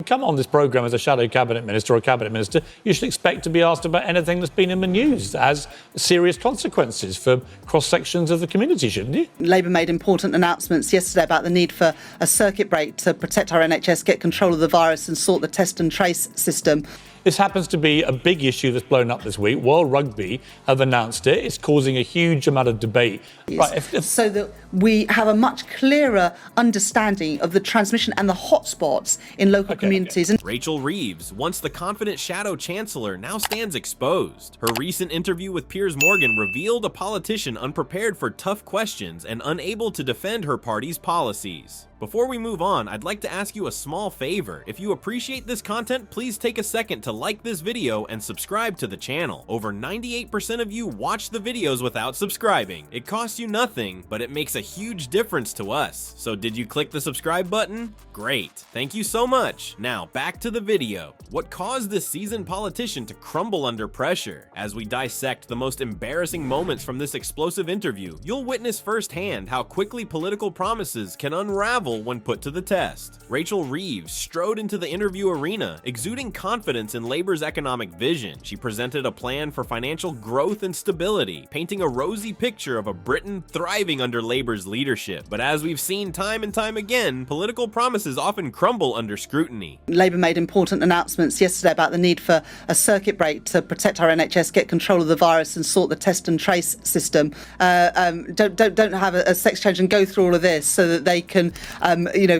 come on this programme as a shadow cabinet minister or a cabinet minister, you should expect to be asked about anything that's been in the news as serious consequences for cross-sections of the community, shouldn't you? Labour made important announcements yesterday about the need for a circuit break to protect our NHS, get control of the virus and sort the test and trace system. This happens to be a big issue that's blown up this week. World Rugby have announced it. It's causing a huge amount of debate. Right, so that we have a much clearer understanding of the transmission and the hotspots in local communities. Rachel Reeves, once the confident shadow chancellor, now stands exposed. Her recent interview with Piers Morgan revealed a politician unprepared for tough questions and unable to defend her party's policies. Before we move on, I'd like to ask you a small favor. If you appreciate this content, please take a second to like this video and subscribe to the channel. Over 98% of you watch the videos without subscribing. It costs you nothing, but it makes a huge difference to us. So did you click the subscribe button? Great. Thank you so much. Now back to the video. What caused this seasoned politician to crumble under pressure? As we dissect the most embarrassing moments from this explosive interview, you'll witness firsthand how quickly political promises can unravel when put to the test. Rachel Reeves strode into the interview arena, exuding confidence in Labour's economic vision. She presented a plan for financial growth and stability, painting a rosy picture of a Britain thriving under Labour's leadership. But as we've seen time and time again, political promises often crumble under scrutiny. Labour made important announcements yesterday about the need for a circuit break to protect our NHS, get control of the virus and sort the test and trace system. Don't have a sex change and go through all of this so that they can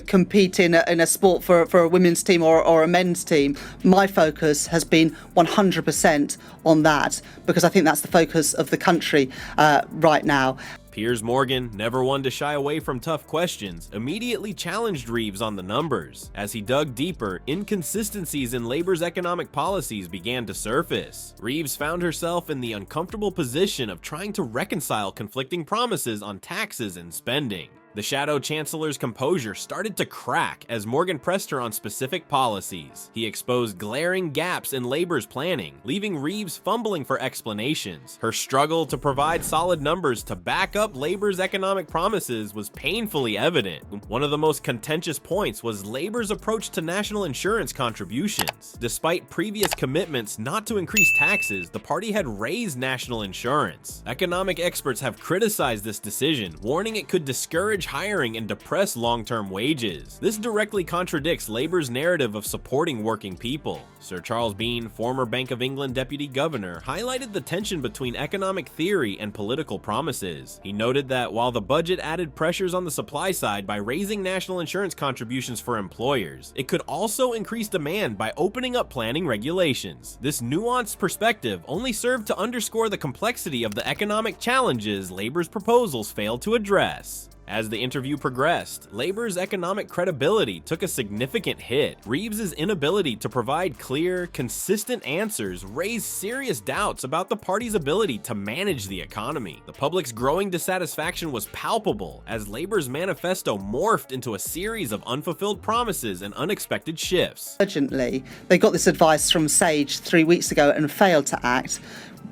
compete in a sport for a women's team or a men's team. My focus has been 100% on that because I think that's the focus of the country right now. Piers Morgan, never one to shy away from tough questions, immediately challenged Reeves on the numbers. As he dug deeper, inconsistencies in Labour's economic policies began to surface. Reeves found herself in the uncomfortable position of trying to reconcile conflicting promises on taxes and spending. The shadow chancellor's composure started to crack as Morgan pressed her on specific policies. He exposed glaring gaps in Labour's planning, leaving Reeves fumbling for explanations. Her struggle to provide solid numbers to back up Labour's economic promises was painfully evident. One of the most contentious points was Labour's approach to national insurance contributions. Despite previous commitments not to increase taxes, the party had raised national insurance. Economic experts have criticized this decision, warning it could discourage hiring and depress long-term wages. This directly contradicts Labour's narrative of supporting working people. Sir Charles Bean, former Bank of England deputy governor, highlighted the tension between economic theory and political promises. He noted that while the budget added pressures on the supply side by raising national insurance contributions for employers, it could also increase demand by opening up planning regulations. This nuanced perspective only served to underscore the complexity of the economic challenges Labour's proposals failed to address. As the interview progressed, Labour's economic credibility took a significant hit. Reeves's inability to provide clear, consistent answers raised serious doubts about the party's ability to manage the economy. The public's growing dissatisfaction was palpable as Labour's manifesto morphed into a series of unfulfilled promises and unexpected shifts. Urgently, they got this advice from Sage 3 weeks ago and failed to act.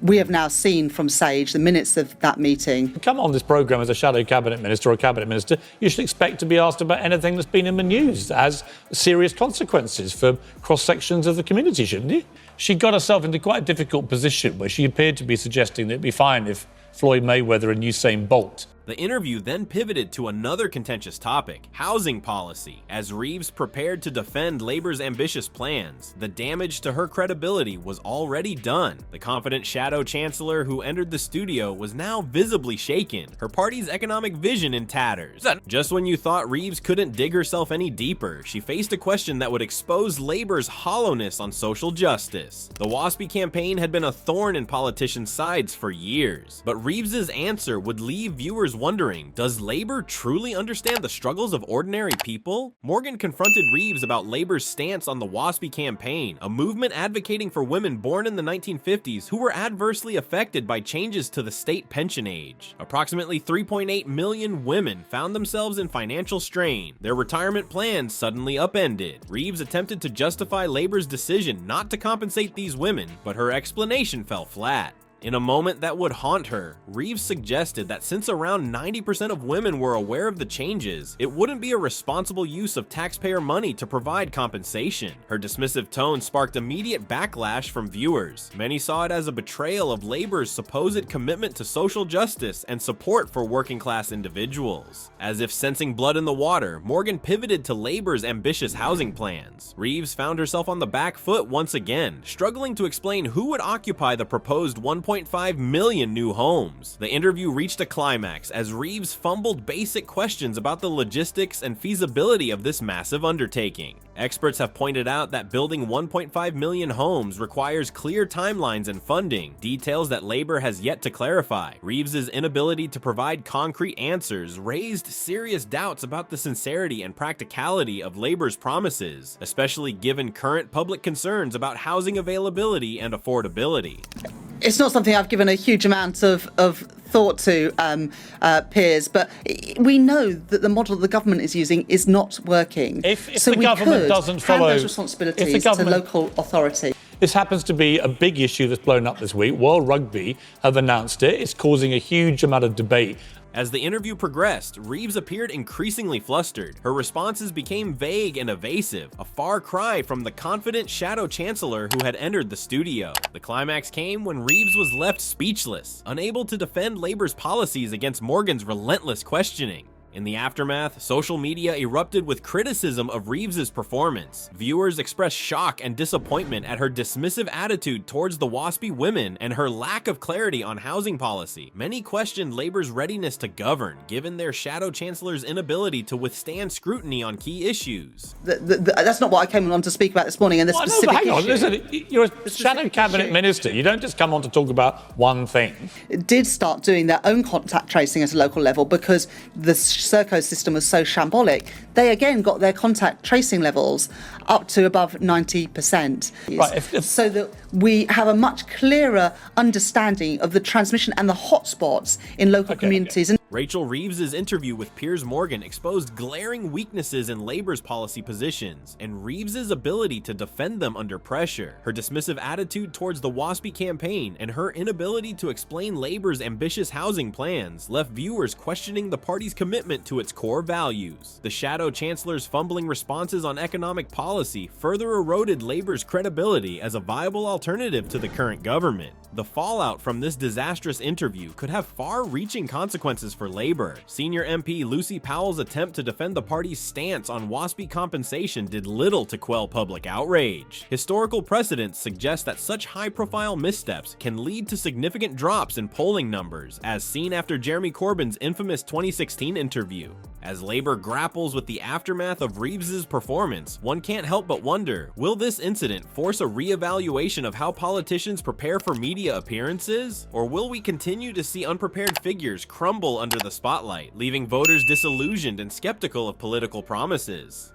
We have now seen from Sage the minutes of that meeting. Come on this programme as a shadow cabinet minister or a cabinet minister, you should expect to be asked about anything that's been in the news as serious consequences for cross-sections of the community, shouldn't you? She got herself into quite a difficult position where she appeared to be suggesting that it'd be fine if Floyd Mayweather and Usain Bolt. The interview then pivoted to another contentious topic, housing policy. As Reeves prepared to defend Labour's ambitious plans, the damage to her credibility was already done. The confident shadow chancellor who entered the studio was now visibly shaken, her party's economic vision in tatters. Just when you thought Reeves couldn't dig herself any deeper, she faced a question that would expose Labour's hollowness on social justice. The WASPy campaign had been a thorn in politicians' sides for years, but Reeves's answer would leave viewers wondering, does Labour truly understand the struggles of ordinary people? Morgan confronted Reeves about Labour's stance on the WASPy campaign, a movement advocating for women born in the 1950s who were adversely affected by changes to the state pension age. Approximately 3.8 million women found themselves in financial strain, their retirement plans suddenly upended. Reeves attempted to justify Labour's decision not to compensate these women, but her explanation fell flat. In a moment that would haunt her, Reeves suggested that since around 90% of women were aware of the changes, it wouldn't be a responsible use of taxpayer money to provide compensation. Her dismissive tone sparked immediate backlash from viewers. Many saw it as a betrayal of Labor's supposed commitment to social justice and support for working-class individuals. As if sensing blood in the water, Morgan pivoted to Labor's ambitious housing plans. Reeves found herself on the back foot once again, struggling to explain who would occupy the proposed 1.5 million new homes. The interview reached a climax as Reeves fumbled basic questions about the logistics and feasibility of this massive undertaking. Experts have pointed out that building 1.5 million homes requires clear timelines and funding, details that Labor has yet to clarify. Reeves's inability to provide concrete answers raised serious doubts about the sincerity and practicality of Labor's promises, especially given current public concerns about housing availability and affordability. It's not something I've given a huge amount of thought to, Piers, but we know that the model the government is using is not working. If the government doesn't follow those responsibilities to local authority. This happens to be a big issue that's blown up this week. World Rugby have announced it. It's causing a huge amount of debate. As the interview progressed, Reeves appeared increasingly flustered. Her responses became vague and evasive, a far cry from the confident shadow chancellor who had entered the studio. The climax came when Reeves was left speechless, unable to defend Labor's policies against Morgan's relentless questioning. In the aftermath, social media erupted with criticism of Reeves's performance. Viewers expressed shock and disappointment at her dismissive attitude towards the WASPy women and her lack of clarity on housing policy. Many questioned Labor's readiness to govern, given their shadow chancellor's inability to withstand scrutiny on key issues. That's not what I came on to speak about this morning, and the specific hang on, issue. listen, you're a shadow cabinet minister. You don't just come on to talk about one thing. Did start doing their own contact tracing at a local level because the Serco system was so shambolic. They again got their contact tracing levels up to above 90%. Right, so that we have a much clearer understanding of the transmission and the hotspots in local communities. Okay. Rachel Reeves's interview with Piers Morgan exposed glaring weaknesses in Labor's policy positions and Reeves's ability to defend them under pressure. Her dismissive attitude towards the WASPy campaign and her inability to explain Labor's ambitious housing plans left viewers questioning the party's commitment to its core values. The shadow chancellor's fumbling responses on economic policy further eroded Labor's credibility as a viable alternative to the current government. The fallout from this disastrous interview could have far-reaching consequences for Labor. Senior MP Lucy Powell's attempt to defend the party's stance on WASPy compensation did little to quell public outrage. Historical precedents suggest that such high-profile missteps can lead to significant drops in polling numbers, as seen after Jeremy Corbyn's infamous 2016 interview. As Labor grapples with the aftermath of Reeves's performance, one can't help but wonder, will this incident force a re-evaluation of how politicians prepare for media appearances? Or will we continue to see unprepared figures crumble under the spotlight, leaving voters disillusioned and skeptical of political promises?